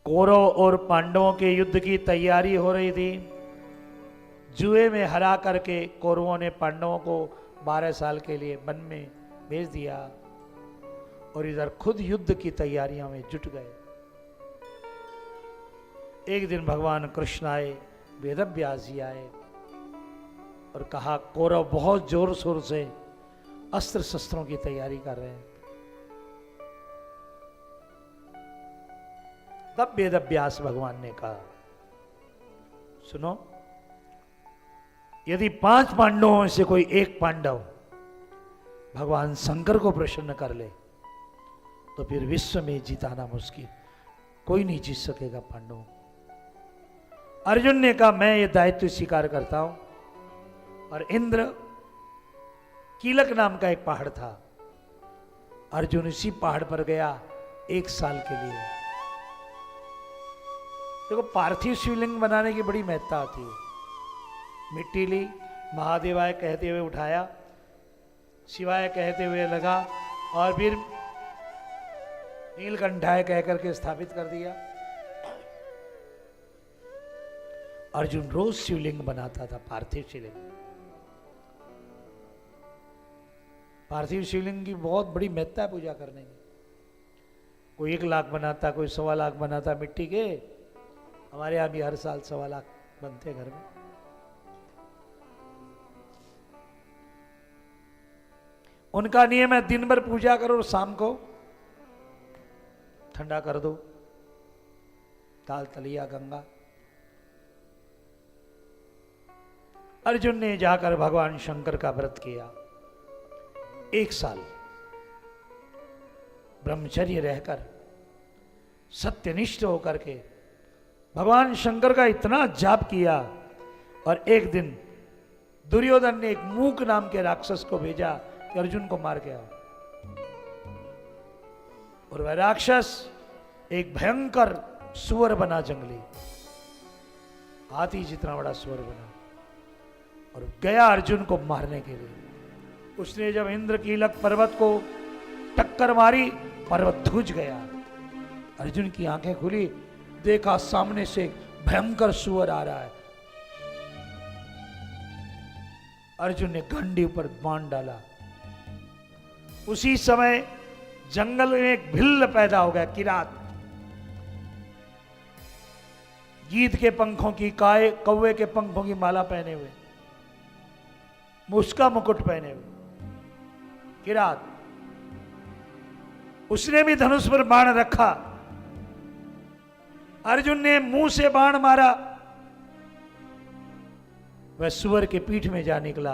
कौरव और पांडवों के युद्ध की तैयारी हो रही थी। जुए में हरा करके कौरवों ने पांडवों को 12 साल के लिए वन में भेज दिया और इधर खुद युद्ध की तैयारियों में जुट गए। एक दिन भगवान कृष्ण आए, वेदव्यास जी आए और कहा कौरव बहुत जोर शोर से अस्त्र शस्त्रों की तैयारी कर रहे हैं। तब वेदव्यास भगवान ने कहा सुनो, यदि 5 पांडवों में से कोई एक पांडव भगवान शंकर को प्रसन्न कर ले तो फिर विश्व में जिताना मुश्किल, कोई नहीं जीत सकेगा पांडवों। अर्जुन ने कहा मैं ये दायित्व स्वीकार करता हूं। और इंद्र कीलक नाम का एक पहाड़ था, अर्जुन इसी पहाड़ पर गया 1 साल के लिए। देखो पार्थिव शिवलिंग बनाने की बड़ी महत्ता होती है। मिट्टी ली, महादेवाय कहते हुए उठाया, शिवाय कहते हुए लगा और फिर नीलकंठाय कह करके स्थापित कर दिया। अर्जुन रोज शिवलिंग बनाता था, पार्थिव शिवलिंग। पार्थिव शिवलिंग की बहुत बड़ी महत्ता है पूजा करने की। कोई 1 लाख बनाता, कोई 1.25 लाख बनाता मिट्टी के। हमारे यहां भी हर साल 1.25 लाख बनते घर में। उनका नियम है दिन भर पूजा करो और शाम को ठंडा कर दो, ताल तलिया गंगा। अर्जुन ने जाकर भगवान शंकर का व्रत किया। 1 साल ब्रह्मचर्य रहकर सत्यनिष्ठ होकर के भगवान शंकर का इतना जाप किया। और एक दिन दुर्योधन ने एक मूक नाम के राक्षस को भेजा कि अर्जुन को मार के आओ। और वह राक्षस एक भयंकर सुअर बना, जंगली हाथी जितना बड़ा सुअर बना और गया अर्जुन को मारने के लिए। उसने जब इंद्रकीलक पर्वत को टक्कर मारी, पर्वत धुज गया। अर्जुन की आंखें खुली, देखा सामने से भयंकर सुअर आ रहा है। अर्जुन ने घंटी पर बाण डाला। उसी समय जंगल में एक भिल्ल पैदा हो गया, किरात। गीध के पंखों की, कौवे के पंखों की माला पहने हुए, मुस्का मुकुट पहने हुए किरात। उसने भी धनुष पर बाण रखा। अर्जुन ने मुंह से बाण मारा, वह सुअर के पीठ में जा निकला।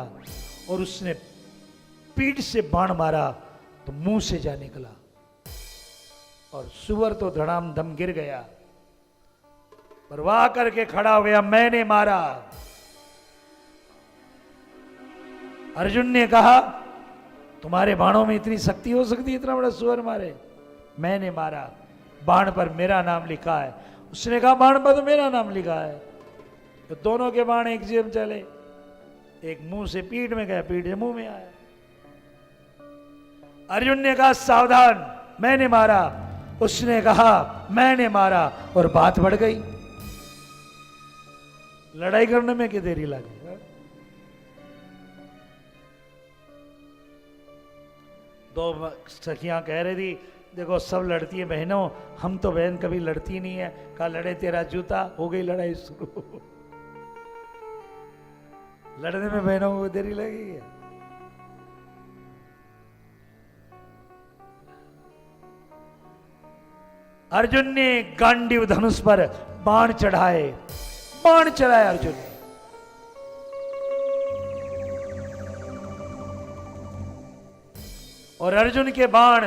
और उसने पीठ से बाण मारा तो मुंह से जा निकला और सुअर तो धड़ाम धम गिर गया। परवाह करके खड़ा हो गया, मैंने मारा। अर्जुन ने कहा तुम्हारे बाणों में इतनी शक्ति हो सकती है, इतना बड़ा सुअर मारे? मैंने मारा, बाण पर मेरा नाम लिखा है। उसने कहा बाण पर तो मेरा नाम लिखा है। तो दोनों के बाण एक जेब चले, एक मुंह से पीठ में गया, पीठ से मुंह में आया। अर्जुन ने कहा सावधान, मैंने मारा। उसने कहा मैंने मारा, और बात बढ़ गई। लड़ाई करने में क्या देरी लगी? दो सखियां कह रही थी देखो सब लड़ती है बहनों, हम तो बहन कभी लड़ती नहीं है। कहा लड़े तेरा जूता, हो गई लड़ाई शुरू। लड़ने में बहनों को देरी लगेगी। अर्जुन ने गांडीव धनुष पर बाण चढ़ाए, बाण चढ़ाया अर्जुन ने। और अर्जुन के बाण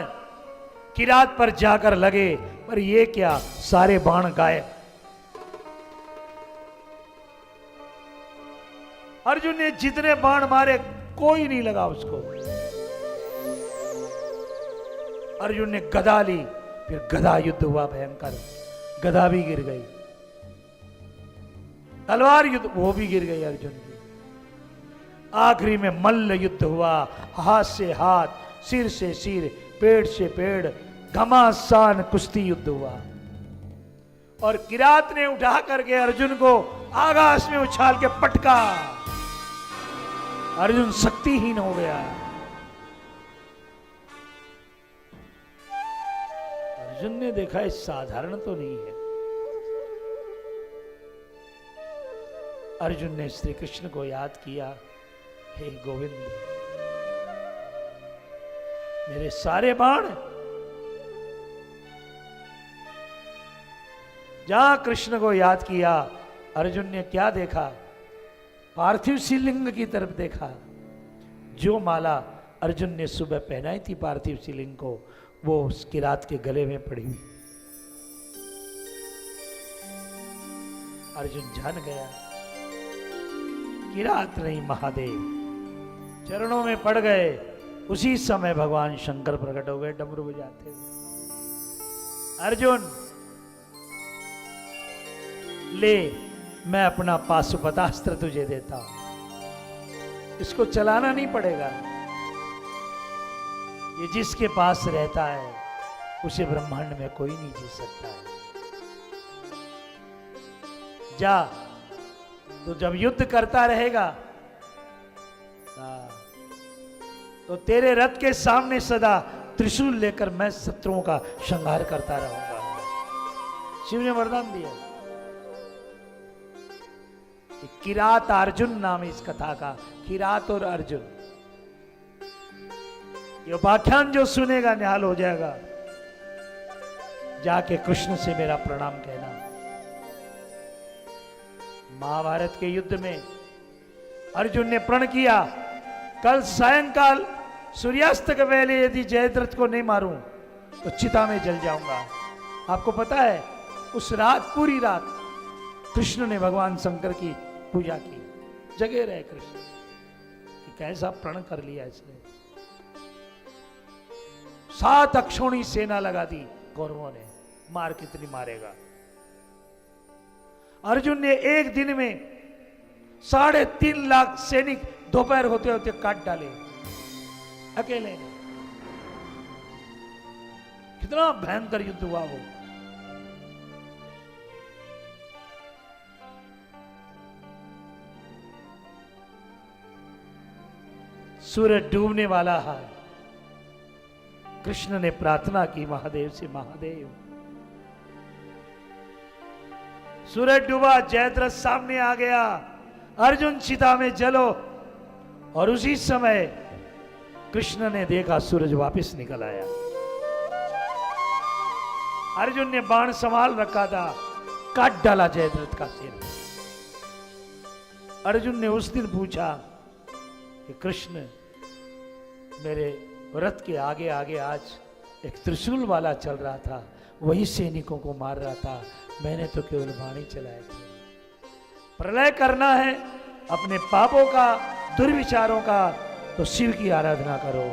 किरात पर जाकर लगे, पर ये क्या, सारे बाण गायब। अर्जुन ने जितने बाण मारे कोई नहीं लगा उसको। अर्जुन ने गदा ली, फिर गदा युद्ध हुआ भयंकर, गदा भी गिर गई। तलवार युद्ध, वो भी गिर गई अर्जुन की। आखिरी में मल्ल युद्ध हुआ, हाथ से हाथ, सिर से सिर, पेड़ से पेड़, घमासान कुश्ती युद्ध हुआ। और किरात ने उठा करके अर्जुन को आकाश में उछाल के पटका। अर्जुन शक्तिहीन हो गया। अर्जुन ने देखा ये साधारण तो नहीं है। अर्जुन ने श्री कृष्ण को याद किया, हे गोविंद, मेरे सारे बाण। जहां कृष्ण को याद किया, अर्जुन ने क्या देखा? पार्थिव शिवलिंग की तरफ देखा। जो माला अर्जुन ने सुबह पहनाई थी पार्थिव शिवलिंग को, वो उस किरात के गले में पड़ी हुई। अर्जुन जान गया किरात नहीं महादेव। चरणों में पड़ गए। उसी समय भगवान शंकर प्रकट हो गए डमरू बजाते हुए। अर्जुन ले, मैं अपना पाशुपतास्त्र तुझे देता हूं। इसको चलाना नहीं पड़ेगा। ये जिसके पास रहता है उसे ब्रह्मांड में कोई नहीं जीत सकता है। जा, तो जब युद्ध करता रहेगा तो तेरे रथ के सामने सदा त्रिशूल लेकर मैं शत्रुओं का संहार करता रहूंगा। शिव ने वरदान दिया। किरात अर्जुन नाम इस कथा का, किरात और अर्जुन। ये उपाख्यान जो सुनेगा निहाल हो जाएगा। जाके कृष्ण से मेरा प्रणाम कहना। महाभारत के युद्ध में अर्जुन ने प्रण किया, कल सायंकाल सूर्यास्त के पहले यदि जयद्रथ को नहीं मारूं तो चिता में जल जाऊंगा। आपको पता है उस रात, पूरी रात कृष्ण ने भगवान शंकर की पूजा की। जगे रहे कृष्ण कि कैसा प्रण कर लिया इसने। 7 अक्षौणी सेना लगा दी कौरवों ने। मार कितनी मारेगा? अर्जुन ने एक दिन में 3.5 लाख सैनिक दोपहर होते होते काट डाले अकेले। कितना भयंकर युद्ध हुआ वो। सूरज डूबने वाला है। कृष्ण ने प्रार्थना की महादेव से, महादेव। सूरज डूबा, जयद्रथ सामने आ गया। अर्जुन चिता में जलो। और उसी समय कृष्ण ने देखा सूरज वापस निकल आया। अर्जुन ने बाण संभाल रखा था, काट डाला जयद्रथ का सिर। अर्जुन ने उस दिन पूछा कि कृष्ण, मेरे रथ के आगे आगे आज एक त्रिशूल वाला चल रहा था, वही सैनिकों को मार रहा था, मैंने तो केवल वाणी चलाए थे। प्रलय करना है अपने पापों का, दुर्विचारों का, तो शिव की आराधना करो।